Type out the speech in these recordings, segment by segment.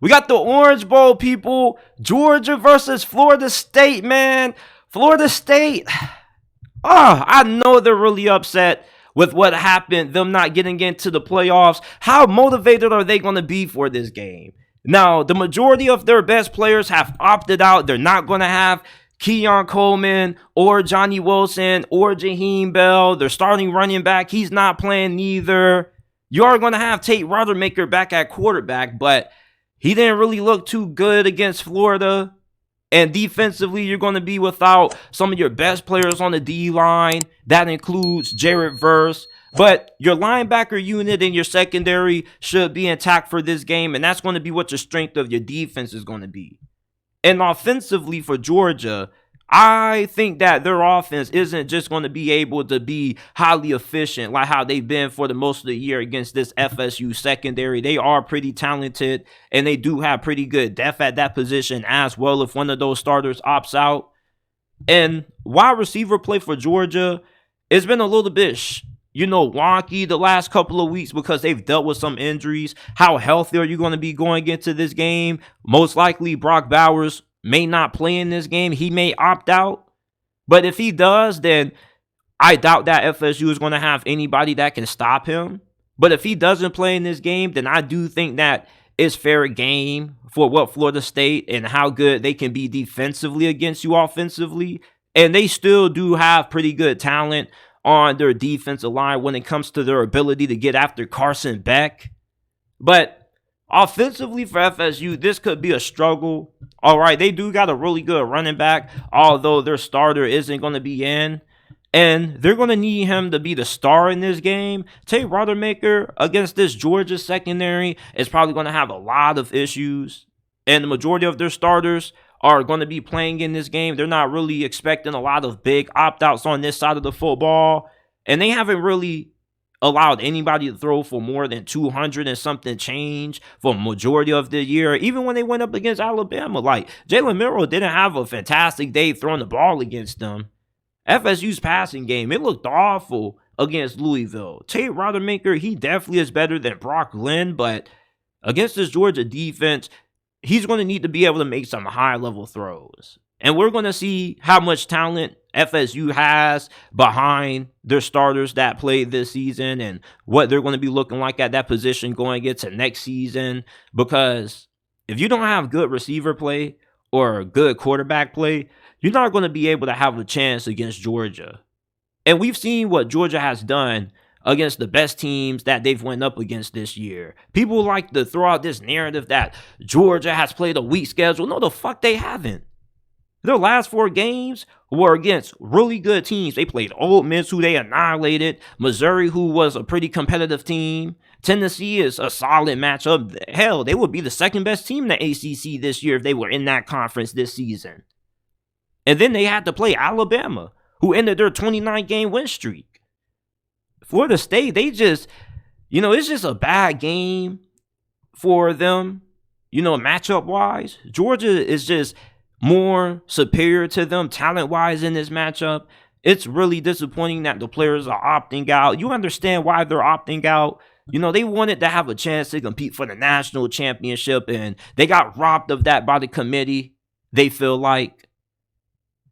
We got the Orange Bowl, people. Georgia versus Florida State, man. Florida State. Oh, I know they're really upset with what happened, them not getting into the playoffs. How motivated are they going to be for this game? Now, the majority of their best players have opted out. They're not going to have Keon Coleman or Johnny Wilson or Jaheim Bell. Their starting running back, he's not playing neither. You are going to have Tate Rodemaker back at quarterback, but he didn't really look too good against Florida. And defensively, you're going to be without some of your best players on the D-line. That includes Jared Verse. But your linebacker unit and your secondary should be intact for this game. And that's going to be what your strength of your defense is going to be. And offensively for Georgia, I think that their offense isn't just going to be able to be highly efficient like how they've been for the most of the year against this FSU secondary. They are pretty talented, and they do have pretty good depth at that position as well if one of those starters opts out. And wide receiver play for Georgia, it's been a little bit wonky the last couple of weeks because they've dealt with some injuries. How healthy are you going to be going into this game? Most likely Brock Bowers may not play in this game. He may opt out. But if he does, then I doubt that FSU is going to have anybody that can stop him. But if he doesn't play in this game, then I do think that it's fair game for what Florida State and how good they can be defensively against you offensively. And they still do have pretty good talent on their defensive line when it comes to their ability to get after Carson Beck. But offensively for FSU, this could be a struggle. All right, they do got a really good running back, although their starter isn't going to be in. And they're going to need him to be the star in this game. Tate Rodemaker against this Georgia secondary is probably going to have a lot of issues. And the majority of their starters are going to be playing in this game. They're not really expecting a lot of big opt-outs on this side of the football. And they haven't really allowed anybody to throw for more than 200 and something change for majority of the year. Even when they went up against Alabama, like Jalen Milroe didn't have a fantastic day throwing the ball against them. FSU's passing game, it looked awful against Louisville. Tate Rodemaker, he definitely is better than Brock Glenn, but against this Georgia defense, he's going to need to be able to make some high-level throws. And we're going to see how much talent FSU has behind their starters that played this season and what they're going to be looking like at that position going into next season. Because if you don't have good receiver play or good quarterback play, you're not going to be able to have a chance against Georgia. And we've seen what Georgia has done against the best teams that they've went up against this year. People like to throw out this narrative that Georgia has played a weak schedule. No, the fuck they haven't. Their last 4 games were against really good teams. They played Ole Miss, who they annihilated. Missouri, who was a pretty competitive team. Tennessee is a solid matchup. Hell, they would be the second best team in the ACC this year if they were in that conference this season. And then they had to play Alabama, who ended their 29-game win streak. Florida State, they just, it's just a bad game for them, matchup-wise. Georgia is just more superior to them talent-wise in this matchup. It's really disappointing that the players are opting out. You understand why they're opting out. They wanted to have a chance to compete for the national championship, and they got robbed of that by the committee, they feel like.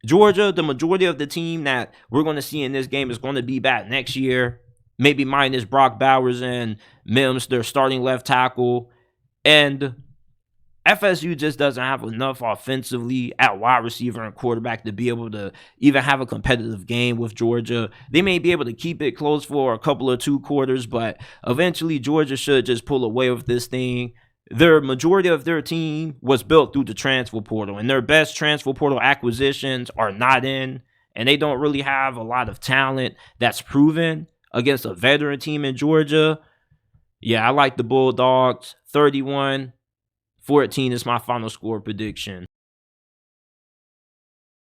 Georgia, the majority of the team that we're going to see in this game is going to be back next year. Maybe minus Brock Bowers and Mims, their starting left tackle. And FSU just doesn't have enough offensively at wide receiver and quarterback to be able to even have a competitive game with Georgia. They may be able to keep it close for a couple or 2 quarters, but eventually Georgia should just pull away with this thing. Their majority of their team was built through the transfer portal, and their best transfer portal acquisitions are not in, and they don't really have a lot of talent that's proven against a veteran team in Georgia. Yeah, I like the Bulldogs. 31-14 is my final score prediction.